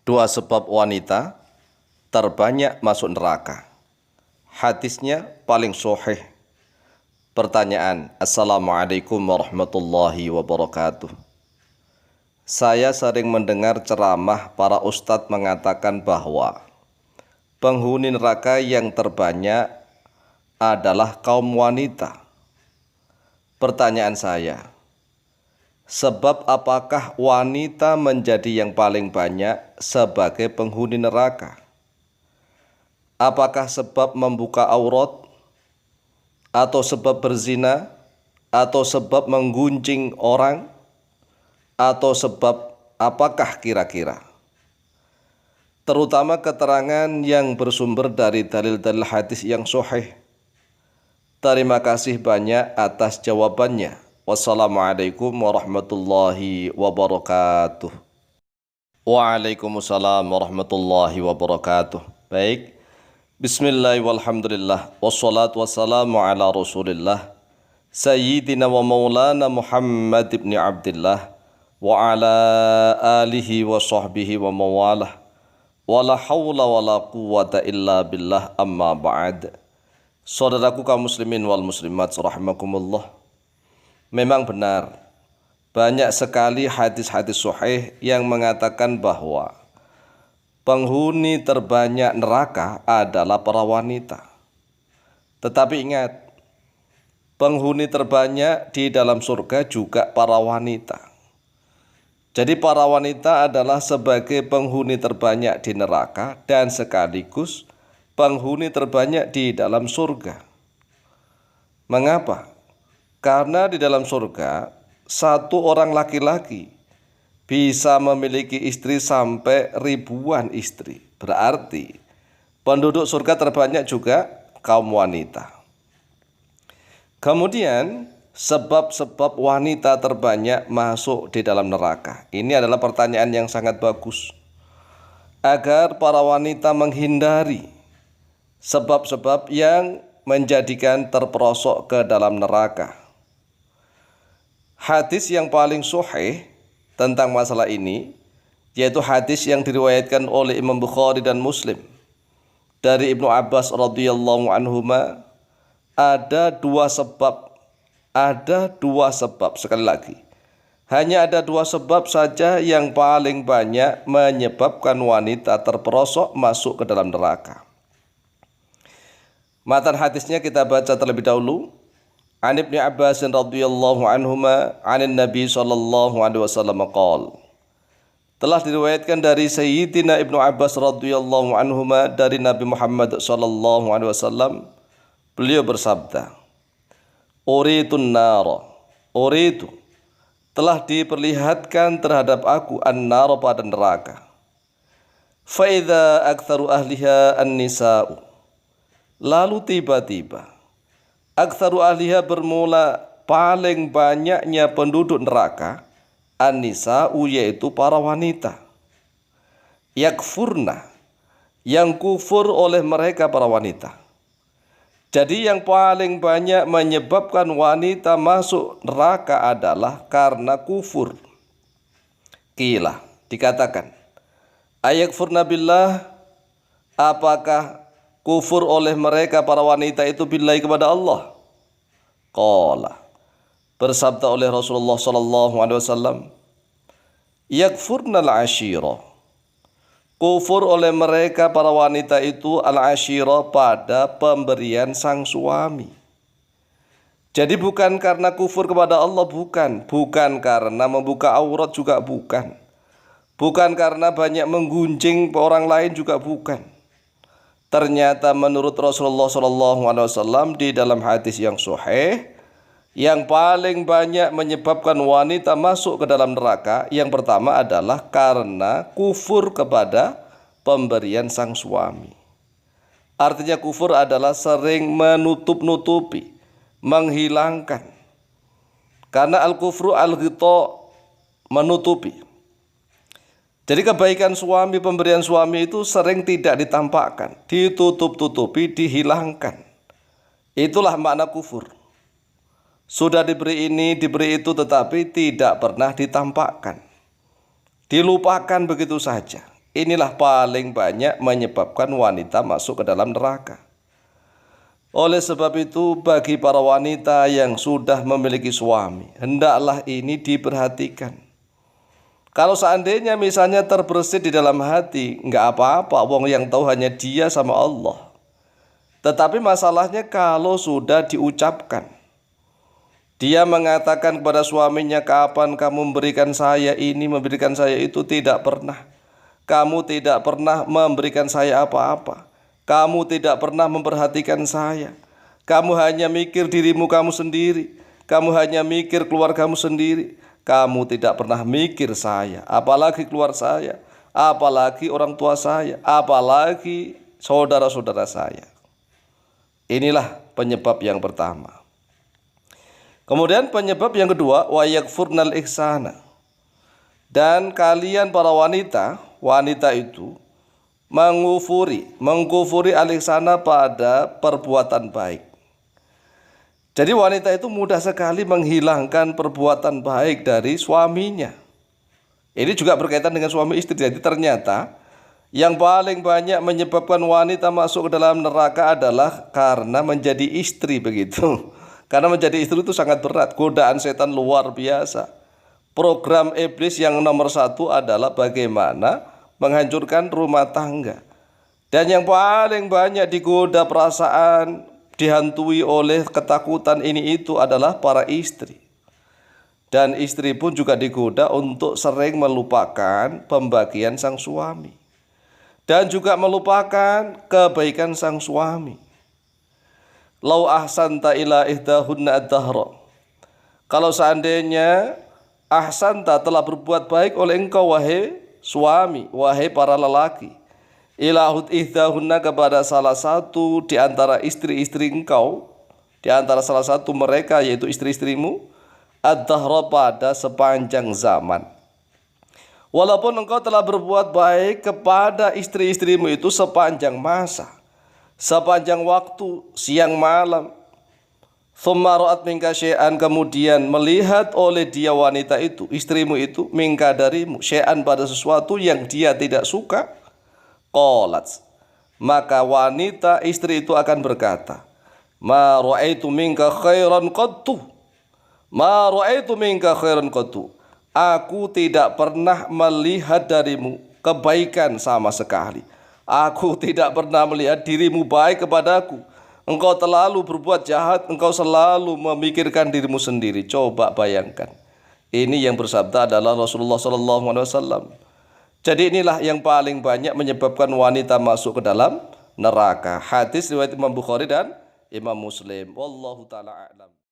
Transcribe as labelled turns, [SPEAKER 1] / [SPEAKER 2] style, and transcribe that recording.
[SPEAKER 1] Dua sebab wanita terbanyak masuk neraka. Hadisnya paling sahih. Pertanyaan: Assalamualaikum warahmatullahi wabarakatuh. Saya sering mendengar ceramah para ustadz mengatakan bahwa penghuni neraka yang terbanyak adalah kaum wanita. Pertanyaan saya, sebab apakah wanita menjadi yang paling banyak sebagai penghuni neraka? Apakah sebab membuka aurat, atau sebab berzina, atau sebab menggunjing orang, atau sebab apakah kira-kira? Terutama keterangan yang bersumber dari dalil-dalil hadis yang sahih. Terima kasih banyak atas jawabannya. Wassalamualaikum warahmatullahi wabarakatuh. Waalaikumsalam warahmatullahi wabarakatuh. Baik. Bismillah walhamdulillah. Wassalatu wassalamu ala rasulillah. Sayyidina wa maulana Muhammad ibn Abdillah. Wa ala alihi wa sahbihi wa mawalah. Wa la hawla wa la quwwata illa billah amma ba'd. Saudaraku kaum muslimin wal muslimat rahimakumullah. Memang benar, banyak sekali hadis-hadis sahih yang mengatakan bahwa penghuni terbanyak neraka adalah para wanita. Tetapi ingat, penghuni terbanyak di dalam surga juga para wanita. Jadi para wanita adalah sebagai penghuni terbanyak di neraka dan sekaligus penghuni terbanyak di dalam surga. Mengapa? Karena di dalam surga, satu orang laki-laki bisa memiliki istri sampai ribuan istri. Berarti penduduk surga terbanyak juga kaum wanita. Kemudian sebab-sebab wanita terbanyak masuk di dalam neraka. Ini adalah pertanyaan yang sangat bagus. Agar para wanita menghindari sebab-sebab yang menjadikan terperosok ke dalam neraka. Hadis yang paling sahih tentang masalah ini yaitu hadis yang diriwayatkan oleh Imam Bukhari dan Muslim dari Ibnu Abbas radhiyallahu anhuma. Ada dua sebab, sekali lagi, hanya ada dua sebab saja yang paling banyak menyebabkan wanita terperosok masuk ke dalam neraka. Matan hadisnya kita baca terlebih dahulu. An Ibnu Abbas radhiyallahu anhuma 'anin Nabi sallallahu alaihi wasallam qala. Telah diriwayatkan dari Sayyidina Ibnu Abbas radhiyallahu anhuma dari Nabi Muhammad sallallahu alaihi wasallam, beliau bersabda, "Uritun nara, uritu, telah diperlihatkan terhadap aku an-nar pada neraka. Fa idza aktsaru ahliha an-nisa'u." Lalu tiba-tiba aktsaru ahliha bermula paling banyaknya penduduk neraka an-nisa'u yaitu para wanita. Yakfurna, yang kufur oleh mereka para wanita. Jadi yang paling banyak menyebabkan wanita masuk neraka adalah karena kufur. Qila, dikatakan, ayakfurna billah, apakah kufur oleh mereka para wanita itu billahi kepada Allah? Qala, bersabda oleh Rasulullah sallallahu alaihi wasallam, yakfurna al-ashira, kufur oleh mereka para wanita itu al-ashira pada pemberian sang suami. Jadi bukan karena kufur kepada Allah, bukan karena membuka aurat juga bukan karena banyak menggunjing orang lain juga bukan. Ternyata menurut Rasulullah SAW di dalam hadis yang sahih, yang paling banyak menyebabkan wanita masuk ke dalam neraka, yang pertama adalah karena kufur kepada pemberian sang suami. Artinya kufur adalah sering menutup-nutupi, menghilangkan. Karena al-kufru al-ghita, menutupi. Jadi kebaikan suami, pemberian suami itu sering tidak ditampakkan, ditutup-tutupi, dihilangkan. Itulah makna kufur. Sudah diberi ini, diberi itu, tetapi tidak pernah ditampakkan. Dilupakan begitu saja. inilah paling banyak menyebabkan wanita masuk ke dalam neraka. Oleh sebab itu, bagi para wanita yang sudah memiliki suami, hendaklah ini diperhatikan. Kalau seandainya misalnya terbersit di dalam hati, enggak apa-apa, wong yang tahu hanya dia sama Allah. Tetapi masalahnya kalau sudah diucapkan, dia mengatakan kepada suaminya, kapan kamu memberikan saya ini, memberikan saya itu, tidak pernah. Kamu tidak pernah memberikan saya apa-apa. Kamu tidak pernah memperhatikan saya. Kamu hanya mikir dirimu kamu sendiri. Kamu hanya mikir keluargamu sendiri. Kamu tidak pernah mikir saya, apalagi keluar saya, apalagi orang tua saya, apalagi saudara-saudara saya. Inilah penyebab yang pertama. Kemudian penyebab yang kedua, wa yakfurnal ihsana. Dan kalian para wanita itu mengkufuri al-ihsana pada perbuatan baik. Jadi wanita itu mudah sekali menghilangkan perbuatan baik dari suaminya. Ini juga berkaitan dengan suami istri. Jadi ternyata yang paling banyak menyebabkan wanita masuk ke dalam neraka adalah karena menjadi istri, begitu. Karena menjadi istri itu sangat berat, godaan setan luar biasa. Program iblis yang nomor satu adalah bagaimana menghancurkan rumah tangga. Dan yang paling banyak digoda perasaan, dihantui oleh ketakutan ini itu adalah para istri. Dan istri pun juga digoda untuk sering melupakan pembagian sang suami. Dan juga melupakan kebaikan sang suami. Lau ahsanta ila ihdahunna ad-dahra. Kalau seandainya ahsanta telah berbuat baik oleh engkau wahai suami, wahai para lelaki, ilahut ihdahunna kepada salah satu di antara istri-istri engkau, di antara salah satu mereka yaitu istri-istrimu, ad-dahra pada sepanjang zaman. Walaupun engkau telah berbuat baik kepada istri-istrimu itu sepanjang masa, sepanjang waktu, siang malam, thumma ra'at minka syai'an, kemudian melihat oleh dia wanita itu, istrimu itu, minka darimu, syai'an pada sesuatu yang dia tidak suka, qalat, maka wanita istri itu akan berkata, ma ra'aitu minka khairan qattu, ma ra'aitu minka khairan qattu, aku tidak pernah melihat darimu kebaikan sama sekali. Aku tidak pernah melihat dirimu baik kepadaku. Engkau terlalu berbuat jahat, engkau selalu memikirkan dirimu sendiri. Coba bayangkan. Ini yang bersabda adalah Rasulullah SAW. Jadi inilah yang paling banyak menyebabkan wanita masuk ke dalam neraka. Hadis riwayat Imam Bukhari dan Imam Muslim. Wallahu ta'ala a'lam.